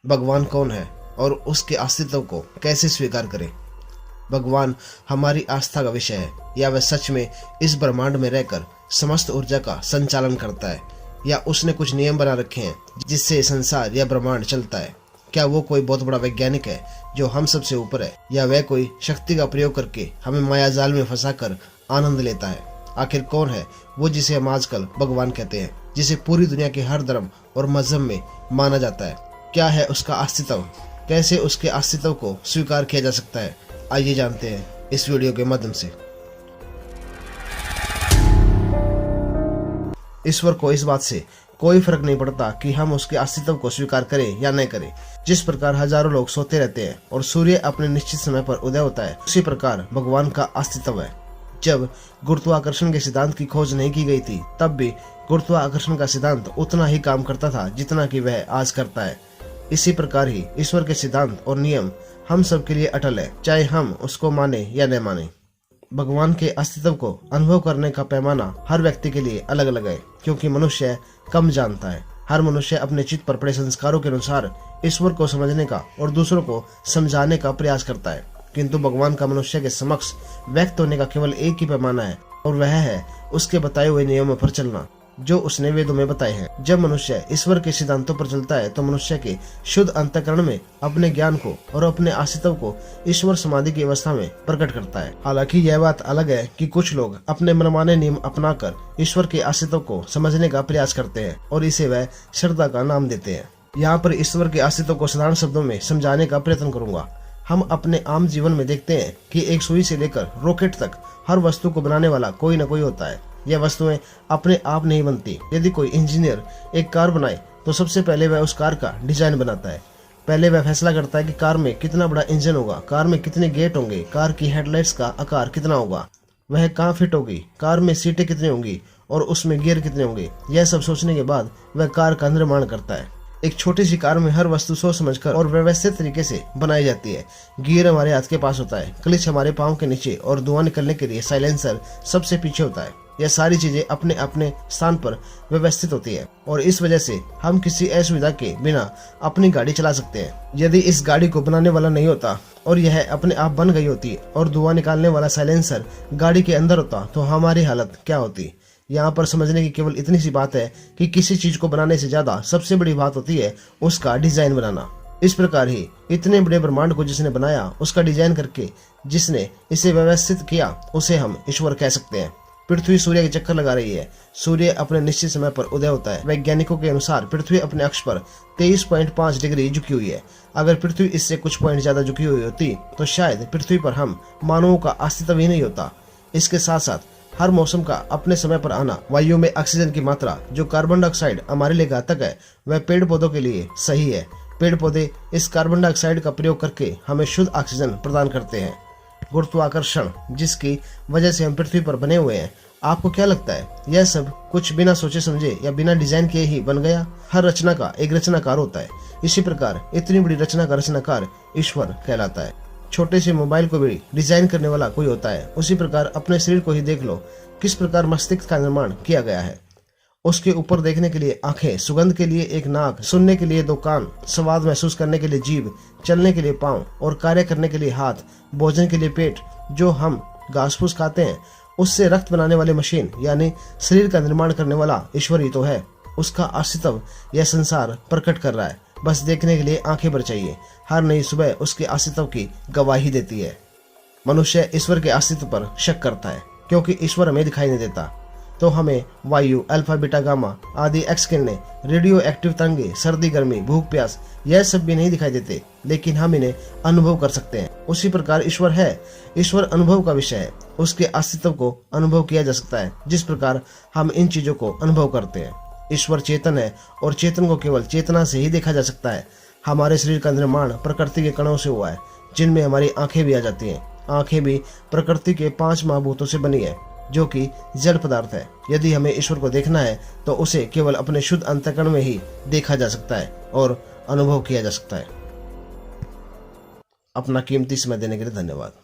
भगवान कौन है और उसके अस्तित्व को कैसे स्वीकार करें? भगवान हमारी आस्था का विषय है, या वह सच में इस ब्रह्मांड में रहकर समस्त ऊर्जा का संचालन करता है, या उसने कुछ नियम बना रखे हैं जिससे संसार या ब्रह्मांड चलता है? क्या वो कोई बहुत बड़ा वैज्ञानिक है जो हम सबसे ऊपर है, या वह कोई शक्ति का प्रयोग करके हमें माया जाल में फंसाकर आनंद लेता है? आखिर कौन है वो जिसे हम आजकल भगवान कहते हैं, जिसे पूरी दुनिया के हर धर्म और मजहब में माना जाता है? क्या है उसका अस्तित्व? कैसे उसके अस्तित्व को स्वीकार किया जा सकता है? आइए जानते हैं इस वीडियो के माध्यम से। ईश्वर को इस बात से कोई फर्क नहीं पड़ता कि हम उसके अस्तित्व को स्वीकार करें या नहीं करें। जिस प्रकार हजारों लोग सोते रहते हैं और सूर्य अपने निश्चित समय पर उदय होता है, उसी प्रकार भगवान का अस्तित्व है। जब गुरुत्वाकर्षण के सिद्धांत की खोज नहीं की गई थी, तब भी गुरुत्वाकर्षण का सिद्धांत उतना ही काम करता था जितना कि वह आज करता है। इसी प्रकार ही ईश्वर के सिद्धांत और नियम हम सब के लिए अटल है, चाहे हम उसको माने या न माने। भगवान के अस्तित्व को अनुभव करने का पैमाना हर व्यक्ति के लिए अलग अलग है, क्योंकि मनुष्य कम जानता है। हर मनुष्य अपने चित्त पर पड़े संस्कारों के अनुसार ईश्वर को समझने का और दूसरों को समझाने का प्रयास करता है, किंतु भगवान का मनुष्य के समक्ष व्यक्त होने का केवल एक ही पैमाना है, और वह है उसके बताए हुए नियमों पर चलना, जो उसने वेदों में बताए हैं। जब मनुष्य ईश्वर के सिद्धांतों पर चलता है तो मनुष्य के शुद्ध अंतःकरण में अपने ज्ञान को और अपने अस्तित्व को ईश्वर समाधि की अवस्था में प्रकट करता है। हालांकि यह बात अलग है कि कुछ लोग अपने मनमाने नियम अपनाकर ईश्वर के अस्तित्व को समझने का प्रयास करते हैं और इसे वह श्रद्धा का नाम देते हैं। यहाँ पर ईश्वर के अस्तित्व को साधारण शब्दों में समझाने का प्रयत्न करूंगा। हम अपने आम जीवन में देखते हैं कि एक सुई से लेकर रॉकेट तक हर वस्तु को बनाने वाला कोई न कोई होता है। यह वस्तुएं अपने आप नहीं बनती। यदि कोई इंजीनियर एक कार बनाए तो सबसे पहले वह उस कार का डिजाइन बनाता है। पहले वह फैसला करता है कि कार में कितना बड़ा इंजन होगा, कार में कितने गेट होंगे, कार की हेडलाइट्स का आकार कितना होगा, वह कहाँ फिट होगी, कार में सीटें कितनी होंगी और उसमें गियर कितने होंगे। यह सब सोचने के बाद वह कार का निर्माण करता है। एक छोटी सी कार में हर वस्तु सोच समझकर और व्यवस्थित तरीके से बनाई जाती है। गियर हमारे हाथ के पास होता है, क्लच हमारे पाँव के नीचे और धुआं निकलने के लिए साइलेंसर सबसे पीछे होता है। यह सारी चीजें अपने अपने स्थान पर व्यवस्थित होती है और इस वजह से हम किसी असुविधा के बिना अपनी गाड़ी चला सकते हैं। यदि इस गाड़ी को बनाने वाला नहीं होता और यह अपने आप बन गई होती और धुआं निकालने वाला साइलेंसर गाड़ी के अंदर होता तो हमारी हालत क्या होती? यहाँ पर समझने की केवल इतनी सी बात है कि किसी चीज को बनाने से ज्यादा सबसे बड़ी बात होती है उसका डिजाइन बनाना। इस प्रकार ही इतने बड़े ब्रह्मांड को जिसने बनाया, उसका डिजाइन करके जिसने इसे व्यवस्थित किया, उसे हम ईश्वर कह सकते हैं। पृथ्वी सूर्य के चक्कर लगा रही है। सूर्य अपने निश्चित समय पर उदय होता है। वैज्ञानिकों के अनुसार पृथ्वी अपने अक्ष पर 23.5 डिग्री झुकी हुई है। अगर पृथ्वी इससे कुछ पॉइंट ज्यादा झुकी हुई होती तो शायद पृथ्वी पर हम मानवों का अस्तित्व ही नहीं होता। इसके साथ साथ हर मौसम का अपने समय पर आना, वायु में ऑक्सीजन की मात्रा जो कार्बन डाइऑक्साइड हमारे लिए घातक है, वह पेड़ पौधों के लिए सही है। पेड़ पौधे इस कार्बन डाइऑक्साइड का प्रयोग करके हमें शुद्ध ऑक्सीजन प्रदान करते हैं। गुरुत्वाकर्षण जिसकी वजह से हम पृथ्वी पर बने हुए हैं, आपको क्या लगता है यह सब कुछ बिना सोचे समझे या बिना डिजाइन किए ही बन गया? हर रचना का एक रचनाकार होता है। इसी प्रकार इतनी बड़ी रचना का रचनाकार ईश्वर कहलाता है। छोटे से मोबाइल को भी डिजाइन करने वाला कोई होता है। उसी प्रकार अपने शरीर को ही देख लो, किस प्रकार मस्तिष्क का निर्माण किया गया है। उसके ऊपर देखने के लिए आंखें, सुगंध के लिए एक नाक, सुनने के लिए 2 कान, स्वाद महसूस करने के लिए जीभ, चलने के लिए पांव और कार्य करने के लिए हाथ, भोजन के लिए पेट, जो हम घास फूस खाते हैं उससे रक्त बनाने वाली मशीन, यानी शरीर का निर्माण करने वाला ईश्वर ही तो है। उसका अस्तित्व यह संसार प्रकट कर रहा है। बस देखने के लिए आंखें भर चाहिए। हर नई सुबह उसके अस्तित्व की गवाही देती है। मनुष्य ईश्वर के अस्तित्व पर शक करता है, क्योंकि ईश्वर हमें दिखाई नहीं देता। तो हमें वायु, अल्फा, बीटा, गामा आदि एक्स किरणें, रेडियो एक्टिव तरंगे, सर्दी, गर्मी, भूख, प्यास, यह सब भी नहीं दिखाई देते, लेकिन हम इन्हें अनुभव कर सकते हैं। उसी प्रकार ईश्वर है। ईश्वर अनुभव का विषय है। उसके अस्तित्व को अनुभव किया जा सकता है जिस प्रकार हम इन चीजों को अनुभव करते हैं। ईश्वर चेतन है और चेतन को केवल चेतना से ही देखा जा सकता है। हमारे शरीर का निर्माण प्रकृति के कणों से हुआ है, जिनमें हमारी आंखें भी आ जाती हैं। आंखें भी प्रकृति के 5 महाभूतों से बनी है, जो कि जड़ पदार्थ है। यदि हमें ईश्वर को देखना है तो उसे केवल अपने शुद्ध अंतःकरण में ही देखा जा सकता है और अनुभव किया जा सकता है। अपना कीमती समय देने के लिए धन्यवाद।